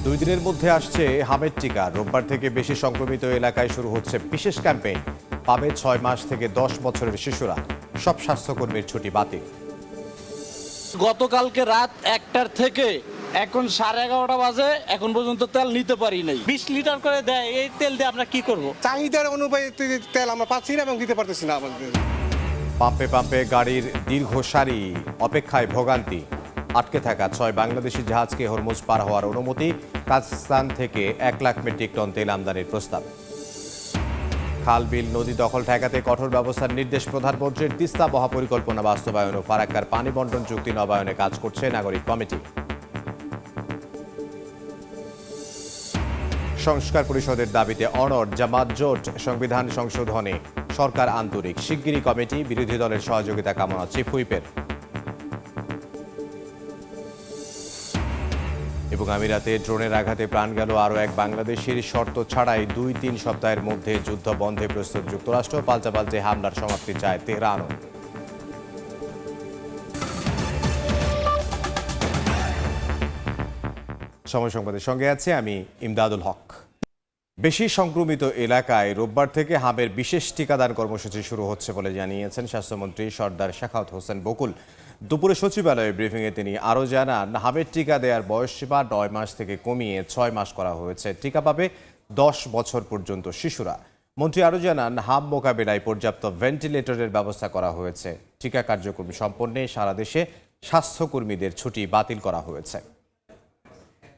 2 দিনের মধ্যে আসছে হামের টিকা। রোববার থেকে বেশি সংক্রমিত এলাকায় শুরু হচ্ছে বিশেষ ক্যাম্পেইন। পাবে 6 মাস থেকে 10 বছরের শিশুরা। সব স্বাস্থ্যকর্মীর ছুটি বাতিল। গতকালকে রাত 1টার থেকে এখন 11:30 বাজে, এখন পর্যন্ত তেল নিতে পারি নাই। 20 লিটার করে দেয়, এই তেল দিয়ে আমরা কি করব? চাহিদার অনুযায়ী তেল আমরা পাচ্ছি না এবং দিতে পারতেছি না আমাদের। পাম্পে পাম্পে গাড়ির দীর্ঘ সারি, অপেক্ষায় ভোগান্তি। আটকে থাকা 6 বাংলাদেশি জাহাজকে হরমুজ পার হওয়ার অনুমতি। কাজাখস্তান থেকে 1 লাখ মেট্রিক টন তেল আমদানির প্রস্তাব। খাল বিল নদী দখল ঠেকাতে কঠোর ব্যবস্থার নির্দেশ প্রধানমন্ত্রীর। তিস্তা মহাপরিকল্পনা বাস্তবায়ন ও ফারাক্কার পানি বন্টন চুক্তি নবায়নে কাজ করছে নাগরিক কমিটি। সংস্কার পরিষদের দাবিতে অনড় জামাত জোট। সংবিধান সংশোধনে সরকার আন্তরিক। শিগগিরই কমিটি। বিরোধী দলের সহযোগিতা কামনা চিফ হুইপের। এবং আমিরাতে ড্রোনের আঘাতে প্রাণ গেল আরও এক বাংলাদেশির। শর্ত ছাড়াই 2-3 সপ্তাহের মধ্যে যুদ্ধ বন্ধে প্রস্তুত যুক্তরাষ্ট্র। পাল্টাপাল্টে হামলার সমাপ্তি চায় তেহরানও। সময় সংবাদের সঙ্গে আছে আমি ইমদাদুল হক। বেশি সংক্রমিত এলাকায় রোববার থেকে হামের বিশেষ টিকাদান কর্মসূচি শুরু হচ্ছে বলে জানিয়েছেন স্বাস্থ্যমন্ত্রী সর্দার শাখাওয়াত হোসেন বকুল। দুপুরে সচিবালয়ে ব্রিফিংয়ে তিনি আরও জানান, হামের টিকা দেওয়ার বয়সসীমা 9 মাস থেকে কমিয়ে 6 মাস করা হয়েছে। টিকা পাবে 10 বছর পর্যন্ত শিশুরা। মন্ত্রী আরও জানান, হাম মোকাবিলায় পর্যাপ্ত ভেন্টিলেটরের ব্যবস্থা করা হয়েছে। টিকা কার্যক্রম সম্পন্নে সারা দেশে স্বাস্থ্যকর্মীদের ছুটি বাতিল করা হয়েছে।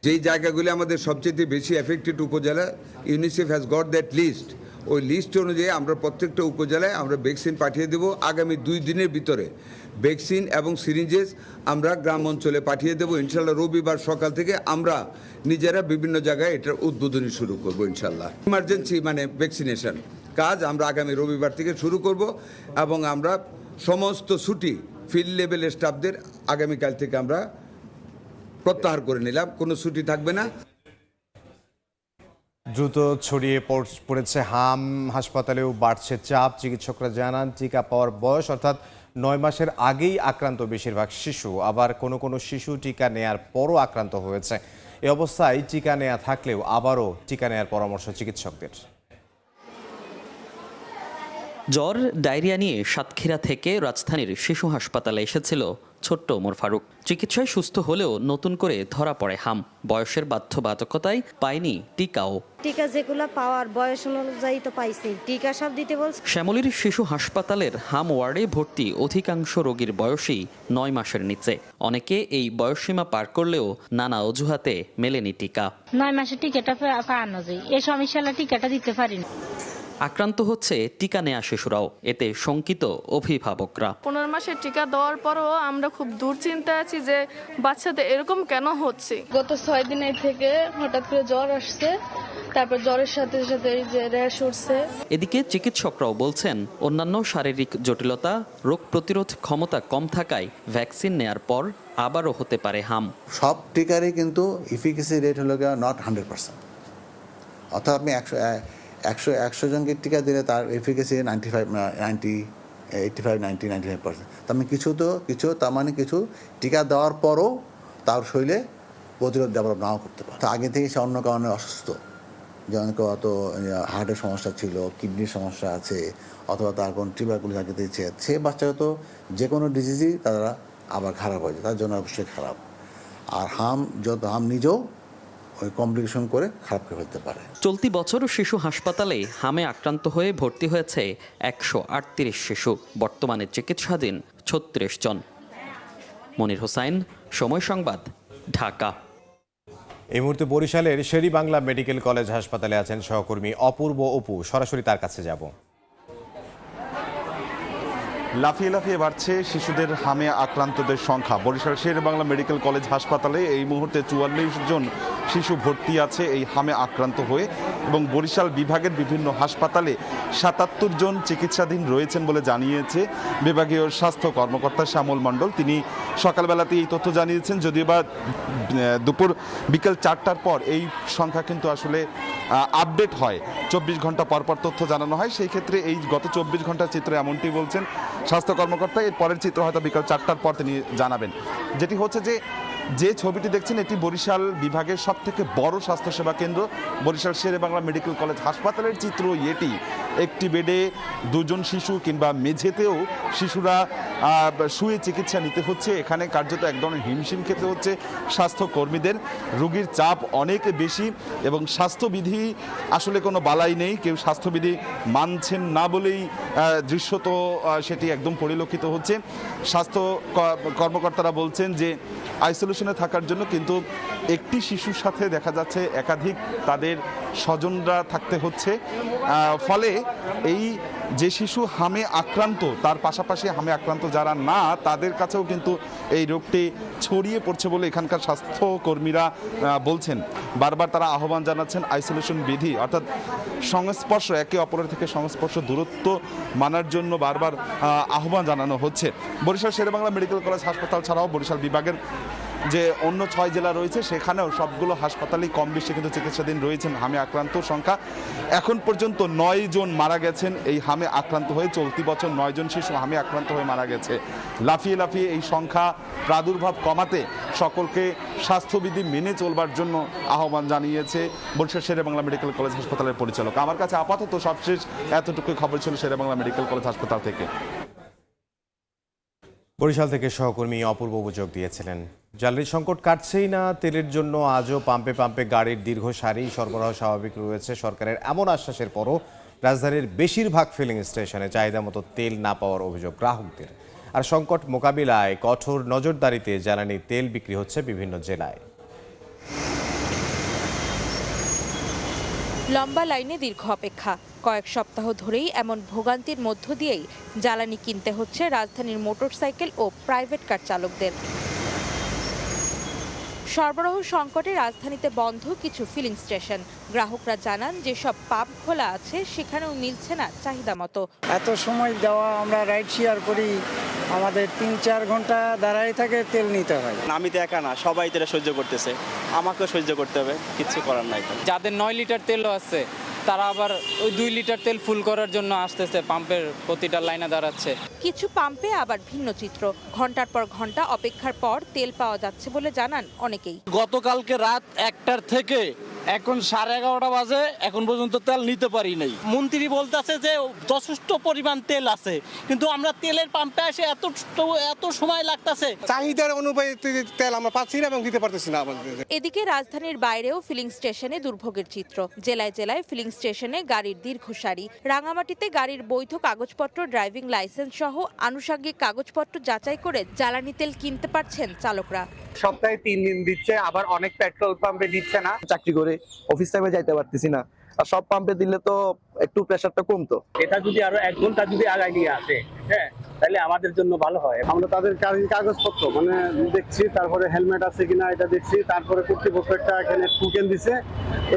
যেই জায়গাগুলি আমাদের সবচেয়ে বেশি এফেক্টেড উপজেলা, UNICEF has got that list. ওই লিস্ট অনুযায়ী আমরা প্রত্যেকটা উপজেলায় আমরা ভ্যাকসিন পাঠিয়ে দেব। আগামী 2 দিনের ভিতরে ভ্যাকসিন এবং সিরিঞ্জেস আমরা গ্রাম অঞ্চলে পাঠিয়ে দেব। ইনশাল্লাহ রবিবার সকাল থেকে আমরা নিজেরা বিভিন্ন জায়গায় এটার উদ্বোধনী শুরু করব ইনশাল্লাহ। ইমার্জেন্সি মানে ভ্যাকসিনেশন কাজ আমরা আগামী রবিবার থেকে শুরু করব এবং আমরা সমস্ত ছুটি ফিল্ড লেভেলের স্টাফদের আগামীকাল থেকে আমরা প্রত্যাহার করে নিলাম, কোনো ছুটি থাকবে না। দ্রুত ছড়িয়ে পড়েছে হাম। হাসপাতালেও বাড়ছে চাপ। চিকিৎসকরা জানান, টিকা পাওয়ার বয়স অর্থাৎ 9 মাসের আগেই আক্রান্ত বেশিরভাগ শিশু। আবার কোনো কোনো শিশু টিকা নেয়ার পরও আক্রান্ত হয়েছে। এ অবস্থায় টিকা নেয়া থাকলেও আবারও টিকা নেয়ার পরামর্শ চিকিৎসকদের। জ্বর, ডায়রিয়া নিয়ে সাতক্ষীরা থেকে রাজধানীর শিশু হাসপাতালে এসেছিল ছোট্ট ওমর ফারুক। চিকিৎসায় সুস্থ হলেও নতুন করে ধরা পড়ে হাম। বয়সের বাধ্যবাধকতায় পায়নি টিকাও। টিকা যেগুলো পাওয়ার বয়স অনুযায়ী তো পাইছি, টিকা সব দিতে বলছে। শ্যামলীর শিশু হাসপাতালের হাম ওয়ার্ডে ভর্তি অধিকাংশ রোগীর বয়সই 9 মাসের নিচে। অনেকে এই বয়সসীমা পার করলেও নানা অজুহাতে মেলেনি টিকা। 9 মাসের টিকাটা পাওয়ানো যায়, এই সমস্যাটা টিকাটা দিতে পারিনি। আক্রান্ত হচ্ছে টিকা নেয়া শিশুরাও। এতে শঙ্কিত অভিভাবকরা। 15 মাসের টিকা দেওয়ার পরও আমরা খুব দুশ্চিন্তায় আছি যে বাচ্চাদের এরকম কেন হচ্ছে। গত 6 দিনের থেকে হঠাৎ করে জ্বর আসছে, তারপর জ্বরের সাথে সাথে এই যে র্যাশ উঠছে। এদিকে চিকিৎসকরাও বলছেন, অন্যান্য শারীরিক জটিলতা, রোগ প্রতিরোধ ক্ষমতা কম থাকায় ভ্যাকসিন নেয়ার পর আবারও হতে পারে হাম। সব টিকারই কিন্তু ইফিকেসি রেট হলো নট 100%। অর্থাৎ আপনি 100 জনকে টিকা দিলে তার এফিকেসি 85-90-95%। তার মানে কিছু টিকা দেওয়ার পরও তার শরীরে প্রতিরোধ ডেভেলপ নাও করতে পারে। আগে থেকে সে অন্য কারণে অসুস্থ, যেমন হয়তো হার্টের সমস্যা ছিল, কিডনির সমস্যা আছে, অথবা তার কোনো টিউবারকুলোসিস আগে দিয়েছে, সে বাচ্চা তো যে কোনো ডিজিজই তারা আবার খারাপ হয়ে যায়, তার জন্য অবশ্যই খারাপ। আর হাম নিজেও ওই কমপ্লিকেশন করে খারাপ করে ফেলতে পারে। চলতি বছর শিশু হাসপাতালে হামে আক্রান্ত হয়ে ভর্তি হয়েছে 138 শিশু। বর্তমানে চিকিৎসাধীন 36 জন। মনির হোসাইন, সময় সংবাদ, ঢাকা। এই মুহূর্তে বরিশালের শেরি বাংলা মেডিকেল কলেজ হাসপাতালে আছেন সহকর্মী অপূর্ব অপু। সরাসরি তার কাছে যাব। লাফিয়ে লাফিয়ে বাড়ছে শিশুদের হামে আক্রান্তদের সংখ্যা। বরিশাল শেরেবাংলা মেডিকেল কলেজ হাসপাতালে এই মুহূর্তে 44 জন শিশু ভর্তি আছে এই হামে আক্রান্ত হয়ে, এবং বরিশাল বিভাগের বিভিন্ন হাসপাতালে 77 জন চিকিৎসাধীন রয়েছেন বলে জানিয়েছে বিভাগীয় স্বাস্থ্য কর্মকর্তা শ্যামল মণ্ডল। তিনি সকালবেলাতে এই তথ্য জানিয়েছেন, যদিও বা বিকেল 4টার পর এই সংখ্যা কিন্তু আসলে আপডেট হয়, 24 ঘন্টা পর পর তথ্য জানানো হয়। সেই ক্ষেত্রে এই গত 24 ঘন্টার চিত্র এমনটি বলছেন স্বাস্থ্য কর্মকর্তা। এর পরের চিত্র হয়তো বিকাল 4টার পর তিনি জানাবেন। যেটি হচ্ছে যে যে ছবিটি দেখছেন এটি বরিশাল বিভাগের সবথেকে বড় স্বাস্থ্যসেবা কেন্দ্র বরিশাল শেরেবাংলা মেডিকেল কলেজ হাসপাতালের চিত্র এটি। একটি বেডে দুজন শিশু কিংবা মেঝেতেও শিশুরা শুয়ে চিকিৎসা নিতে হচ্ছে। এখানে কার্যত এক ধরনের হিমশিম খেতে হচ্ছে স্বাস্থ্যকর্মীদের। রোগীর চাপ অনেক বেশি এবং স্বাস্থ্যবিধি আসলে কোনো বালাই নেই, কেউ স্বাস্থ্যবিধি মানছেন না বলেই দৃশ্যত সেটি একদম পরিলক্ষিত হচ্ছে। স্বাস্থ্য কর্মকর্তারা বলছেন যে আইসোলেশনে থাকার জন্য কিন্তু একটি শিশুর সাথে দেখা যাচ্ছে একাধিক তাদের স্বজনরা থাকতে হচ্ছে। ফলে এই যে শিশু হামে আক্রান্ত তার পাশাপাশি হামে আক্রান্ত যারা না তাদের কাছেও কিন্তু এই রোগটি ছড়িয়ে পড়ছে বলে এখানকার স্বাস্থ্যকর্মীরা বলছেন। বারবার তারা আহ্বান জানাচ্ছেন আইসোলেশন বিধি অর্থাৎ সংস্পর্শ, একে অপরের থেকে সংস্পর্শ দূরত্ব মানার জন্য বারবার আহ্বান জানানো হচ্ছে। বরিশাল শেরেবাংলা মেডিকেল কলেজ হাসপাতাল ছাড়াও বরিশাল বিভাগের যে অন্য 6 জেলা রয়েছে সেখানেও সবগুলো হাসপাতালেই কম বেশি কিন্তু চিকিৎসাধীন রয়েছেন হামে আক্রান্ত সংখ্যা। এখন পর্যন্ত 9 জন মারা গেছেন এই হামে আক্রান্ত হয়ে। চলতি বছর 9 জন শিশু হামে আক্রান্ত হয়ে মারা গেছে। লাফিয়ে লাফিয়ে এই সংখ্যা প্রাদুর্ভাব কমাতে সকলকে স্বাস্থ্যবিধি মেনে চলবার জন্য আহ্বান জানিয়েছে বরিশাল শেরেবাংলা মেডিকেল কলেজ হাসপাতালের পরিচালক। আমার কাছে আপাতত সবশেষ এতটুকুই খবর ছিল শেরেবাংলা মেডিকেল কলেজ হাসপাতাল থেকে। বরিশাল থেকে সহকর্মী অপূর্ব যোগ দিয়েছিলেন। জ্বালানি সংকট কাটছেই না, তেলের জন্য আজও পাম্পে পাম্পে গাড়ির দীর্ঘ সারি। সরবরাহ স্বাভাবিক রয়েছে। সরকারের এমন আশ্বাসের পরও রাজধানীর বেশিরভাগ ফিলিং স্টেশনে চাহিদা মতো তেল না পাওয়ার অভিযোগ গ্রাহকদের। আর সংকট মোকাবিলায় কঠোর নজরদারিতে জ্বালানি তেল বিক্রি হচ্ছে বিভিন্ন জেলায়। লম্বা লাইনে দীর্ঘ অপেক্ষা। কয়েক সপ্তাহ ধরেই এমন ভোগান্তির মধ্য দিয়েই জ্বালানি কিনতে হচ্ছে রাজধানীর মোটরসাইকেল ও প্রাইভেট কার চালকদের। সরবরাহ সংকটে রাজধানীতে বন্ধ কিছু ফিলিং স্টেশন। গ্রাহকরা জানান যেসব পাম্প খোলা আছে সেখানেও মিলছে না চাহিদা মতো। এত সময় দেওয়া, আমরা রাইড শেয়ার করি, আমাদের 3-4 ঘন্টা দাঁড়াই থাকে তেল নিতে হয়। আমি তো একা না, সবাই তো সহ্য করতেছে, আমাকেও সহ্য করতে হবে, কিছু করার নাই। যাদের 9 লিটার তেলও আছে তারা আবার ওই 2 লিটার তেল ফুল করার জন্য আসতেছে, পাম্পের প্রতিটা লাইনে দাঁড়াচ্ছে। কিছু পাম্পে আবার ভিন্ন চিত্র। ঘন্টার পর ঘন্টা অপেক্ষার পর তেল পাওয়া যাচ্ছে বলে জানান অনেকেই। গতকালকে রাত 1টার থেকে এখন 11:30 বাজে, এখন পর্যন্ত তেল নিতে পারি নাই। মন্ত্রী বলতেছে যে যথেষ্ট পরিমাণ তেল আছে, কিন্তু আমরা তেলের পাম্পে এসে এত সময় লাগতেছে। চাহিদার অনুযায়ী তেল আমরা পাচ্ছি না এবং দিতে পারতেছি না আমাদের। এদিকে রাজধানীর বাইরেও ফিলিং স্টেশনে দুর্ভোগের চিত্র। জেলায় জেলায় ফিলিং স্টেশনে গাড়ির দীর্ঘ সারি। রাঙামাটিতে গাড়ির বৈধ কাগজপত্র, ড্রাইভিং লাইসেন্স সহ আনুষঙ্গিক কাগজপত্র যাচাই করে জ্বালানি তেল কিনতে পারছেন চালকরা। সপ্তাহে 3 দিন দিচ্ছে, আবার অনেক পেট্রোল পাম্পে দিচ্ছে না। চাকরি করে অফিস টাইমে যাইতে পারতেছি না, আর সব পাম্পে দিলে তো একটু প্রেসারটা কমতো। এটা যদি আরো 1 ঘন্টা যদি আগায় নিয়ে আসে, হ্যাঁ, তাহলে আমাদের জন্য ভালো হয়। আমরা তাদের কাগজপত্র মানে দেখছি, তারপরে হেলমেট আছে কিনা এটা দেখছি, তারপরে কর্তৃপক্ষ একটা এখানে টোকেন দিছে।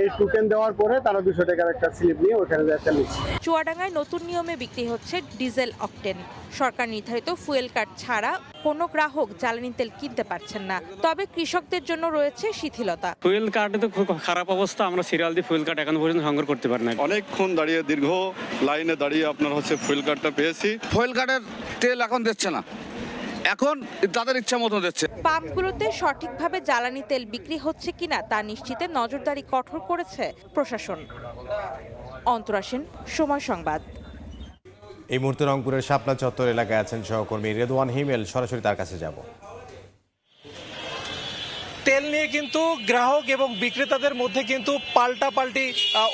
এই টোকেন দেওয়ার পরে তারা 200 টাকার একটা স্লিপ নিয়ে ওখানে তেল নিচ্ছে। চুয়াডাঙ্গায় নতুন নিয়মে বিক্রি হচ্ছে ডিজেল অকটেন। সরকার নির্ধারিত ফুয়েল কার্ড ছাড়া কোনো গ্রাহক জ্বালানি তেল কিনতে পারছেন না। তবে কৃষকদের জন্য রয়েছে শিথিলতা। ফুয়েল কার্ডে তো খুব খারাপ অবস্থা, আমরা সিরিয়াল দিয়ে ফুয়েল কার্ড এখন পর্যন্ত সংগ্রহ করতে পারি না। অনেকক্ষণ দাঁড়িয়ে দীর্ঘ লাইনে দাঁড়িয়ে আপনার ফুয়েল কার্ডটা পেয়েছি। ফুয়েল কার্ডের তেল এখন দিচ্ছে না, এখন তাদের ইচ্ছা মতো দিচ্ছে। পাম্পগুলোতে সঠিকভাবে জ্বালানি তেল বিক্রি হচ্ছে কিনা তা নিশ্চিতে নজরদারি কঠোর করেছে প্রশাসন। অন্তরাসেন, সময় সংবাদ। এই মুহূর্তে রংপুরের শাপলা চত্বর এলাকায় আছেন সহকর্মী রেদওয়ান হিমেল। সরাসরি তার কাছে যাব। তেল নিয়ে কিন্তু গ্রাহক এবং বিক্রেতাদের মধ্যে কিন্তু পাল্টাপাল্টি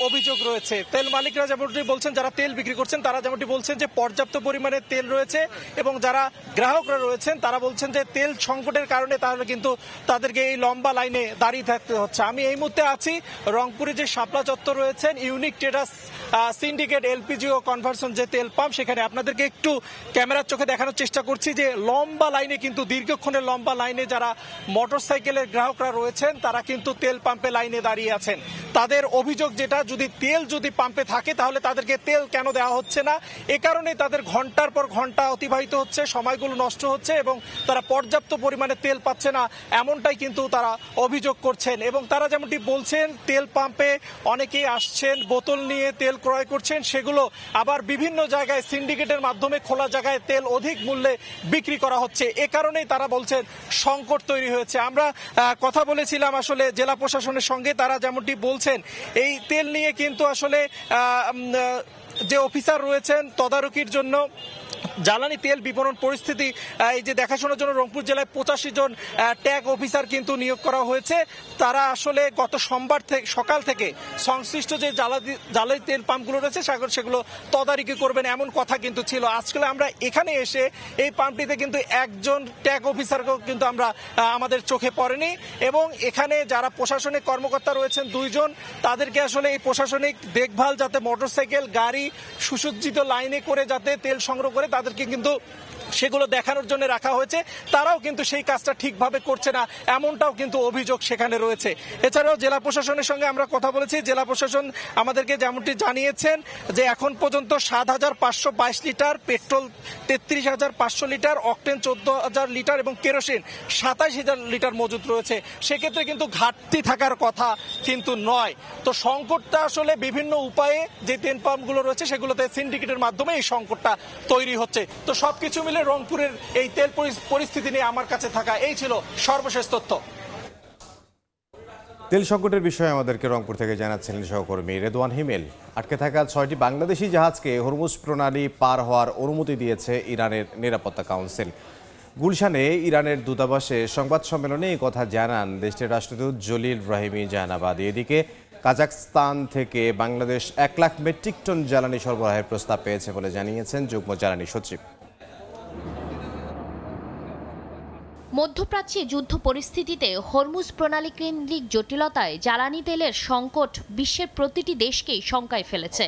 অভিযোগ রয়েছে। তেল মালিকরা যেমনটি বলছেন, যারা তেল বিক্রি করছেন তারা যেমনটি বলছেন যে পর্যাপ্ত পরিমাণে তেল রয়েছে, এবং যারা গ্রাহকরা রয়েছেন তারা বলছেন যে তেল সংকটের কারণে তাহলে কিন্তু তাদেরকে এই লম্বা লাইনে দাঁড়িয়ে থাকতে হচ্ছে। আমি এই মুহূর্তে আছি রংপুরে যে শাপলা চত্বর রয়েছেন, ইউনিক ট্রেডার্স সিন্ডিকেট এলপিজি ও কনভার্সন যে তেল পাম্প, সেখানে আপনাদেরকে একটু ক্যামেরার চোখে দেখানোর চেষ্টা করছি যে লম্বা লাইনে কিন্তু দীর্ঘক্ষণের লম্বা লাইনে যারা মোটরসাইকেলের গ্রাহকরা রয়েছেন তারা কিন্তু তেল পাম্পে লাইনে দাঁড়িয়ে আছেন। তাদের অভিযোগ যেটা, যদি পাম্পে থাকে তাহলে তাদেরকে তেল কেন দেওয়া হচ্ছে না, এ কারণে তাদের ঘন্টার পর ঘন্টা অতিবাহিত হচ্ছে, সময়গুলো নষ্ট হচ্ছে এবং তারা পর্যাপ্ত পরিমাণে তেল পাচ্ছে না, এমনটাই কিন্তু তারা অভিযোগ করছেন। এবং তারা যেমনটি বলছেন, তেল পাম্পে অনেকেই আসছেন বোতল নিয়ে তেল ক্রয় করছেন, সেগুলো আবার বিভিন্ন জায়গায় সিন্ডিকেটের মাধ্যমে খোলা জায়গায় তেল অধিক মূল্যে বিক্রি করা হচ্ছে। এ কারণেই তারা বলছেন সংকট তৈরি হয়েছে। আমরা কথা বলেছিলাম আসলে জেলা প্রশাসনের সঙ্গে, তারা যেমনটি বলছেন এই তেল নিয়ে কিন্তু আসলে যে অফিসার রয়েছেন তদারকির জন্য জ্বালানি তেল বিপণন পরিস্থিতি এই যে দেখাশোনার জন্য রংপুর জেলায় 85 জন ট্যাগ অফিসার কিন্তু নিয়োগ করা হয়েছে। তারা আসলে গত সোমবার থেকে সকাল থেকে সংশ্লিষ্ট যে জ্বালানি তেল পাম্পগুলো রয়েছে সেগুলো তদারকি করবেন, এমন কথা কিন্তু ছিল। আজকে আমরা এখানে এসে এই পাম্পটিতে কিন্তু একজন ট্যাগ অফিসারকেও কিন্তু আমরা আমাদের চোখে পড়েনি এবং এখানে যারা প্রশাসনিক কর্মকর্তা রয়েছেন 2 জন, তাদেরকে আসলে এই প্রশাসনিক দেখভাল যাতে মোটরসাইকেল গাড়ি সুসজ্জিত লাইনে করে যাতে তেল সংগ্রহ করে তাদেরকে কিন্তু সেগুলো দেখানোর জন্য রাখা হয়েছে, তারাও কিন্তু সেই কাজটা ঠিকভাবে করছে না, এমনটাও কিন্তু অভিযোগ সেখানে রয়েছে। এছাড়াও জেলা প্রশাসনের সঙ্গে আমরা কথা বলেছি, জেলা প্রশাসন আমাদেরকে যেমনটি জানিয়েছেন যে এখন পর্যন্ত 7,522 litre, petrol 33,500 litre, octane 14,000 litre এবং কেরোসিন 27,000 লিটার মজুদ রয়েছে। সেক্ষেত্রে কিন্তু ঘাটতি থাকার কথা কিন্তু নয়। তো সংকটটা আসলে বিভিন্ন উপায়ে যে তেল পাম্পগুলো রয়েছে সেগুলোতে সিন্ডিকেটের মাধ্যমে এই সংকটটা তৈরি হচ্ছে। তো সবকিছু মিলে রংপুরের এই তেল পরিস্থিতি নিয়ে আমার কাছে থাকা এই ছিল সর্বশেষ তথ্য। তেল সংকটের বিষয়ে আমাদেরকে রংপুর থেকে জানাচ্ছিলেন সহকর্মী রেদওয়ান হিমেল। আটকে থাকা 6টি বাংলাদেশি জাহাজকে হরমুজ প্রণালী পার হওয়ার অনুমতি দিয়েছে ইরানের নিরাপত্তা কাউন্সিল। গুলশানে ইরানের দূতাবাসে সংবাদ সম্মেলনে এই কথা জানান দেশটির রাষ্ট্রদূত জলিল রহিমি জাহানাবাদী। এদিকে কাজাখস্তান থেকে বাংলাদেশ 1 লাখ মেট্রিক টন জ্বালানি সরবরাহের প্রস্তাব পেয়েছে বলে জানিয়েছেন যুগ্ম জ্বালানি সচিব। মধ্যপ্রাচ্যে যুদ্ধ পরিস্থিতিতে হরমুজ প্রণালী কেন্দ্রিক জটিলতায় জ্বালানি তেলের সংকট বিশ্বের প্রতিটি দেশকেই শঙ্কায় ফেলেছে।